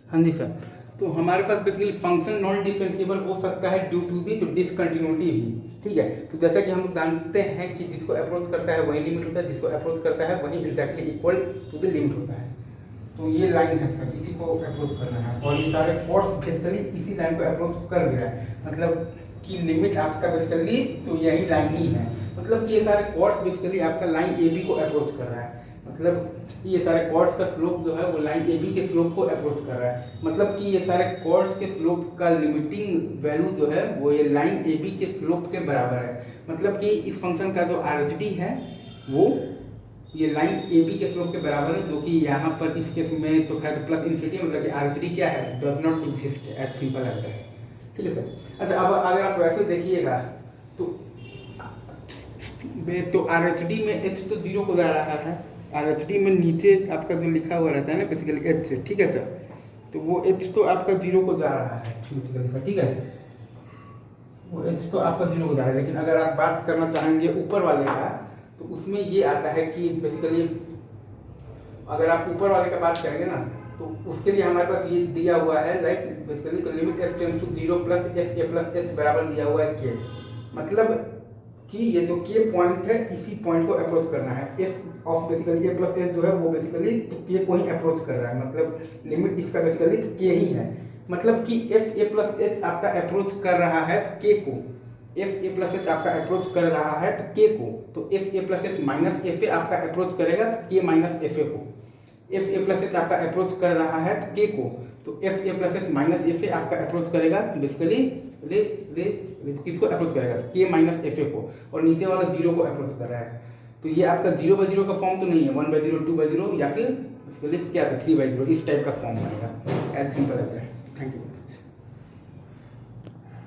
हाँ जी सर। तो हमारे पास बेसिकली फंक्शन नॉन डिफरेंशिएबल हो सकता है ड्यू टू दी तो डिसकंटिन्यूटी भी, ठीक है। तो जैसा कि हम लोग जानते हैं कि जिसको अप्रोच करता है वही लिमिट होता है, जिसको अप्रोच करता है वही exactly equal to the limit होता है। तो ये लाइन है सर, इसी को अप्रोच करना है और ये सारे फोर्स बेसिकली इसी लाइन को अप्रोच कर भी रहा है, मतलब कि लिमिट आपका बेसिकली तो यही लाइन ही है, मतलब कि ये सारे कॉर्ड्स बेसिकली आपका लाइन ए बी को अप्रोच कर रहा है, मतलब ये सारे कॉर्ड्स का स्लोप जो है वो लाइन ए बी के स्लोप को अप्रोच कर रहा है, मतलब कि ये सारे कॉर्ड्स के स्लोप का लिमिटिंग वैल्यू जो है वो ये लाइन ए बी के स्लोप के बराबर है, मतलब कि इस फंक्शन का जो आर है वो ये लाइन ए बी के स्लोप के बराबर है, जो कि यहाँ पर इस केस में तो खैर प्लस इन्फिनिटी, मतलब कि आर क्या है, does not exist, as simple रहता है, ठीक है सर। अच्छा अब अगर आप वैसे देखिएगा तो आर में एच तो जीरो को जा रहा है, आर में नीचे आपका जो लिखा हुआ रहता है ना बेसिकली एच से, ठीक है सर, तो वो एच तो आपका जीरो को जा रहा है बेसिकली सर, ठीक है, वो एच तो आपका जीरो को जा रहा है। लेकिन अगर आप बात करना चाहेंगे ऊपर वाले का तो उसमें ये आता है कि बेसिकली अगर आप ऊपर वाले का बात करेंगे ना तो उसके लिए हमारे पास ये दिया हुआ है लाइक बेसिकली तो limit S tends to zero plus F A plus H बराबर दिया हुआ है के, मतलब कि ये जो के पॉइंट है इसी पॉइंट को अप्रोच करना है, F of basically A plus H जो है वो बेसिकली तो के को ही अप्रोच कर रहा है, मतलब लिमिट इसका बेसिकली तो के ही है, मतलब कि एफ ए प्लस एच आपका अप्रोच कर रहा है तो के को, एफ ए प्लस एच आपका अप्रोच कर रहा है तो के को, तो F A plus H minus F A आपका अप्रोच करेगा तो के माइनस एफ ए को, एफ ए प्लस एच आपका अप्रोच कर रहा है तो के को, तो F A plus H minus F A आपका अप्रोच करेगा तो बेसिकली किसको अप्रोच करेगा के माइनस एफ ए को, और नीचे वाला जीरो को अप्रोच कर रहा है, तो ये आपका 0/0 का फॉर्म तो नहीं है, 1/0 2/0 या फिर बेसिकली क्या था 3/0 इस टाइप का फॉर्म बनेगा, as simple as that. Thank you.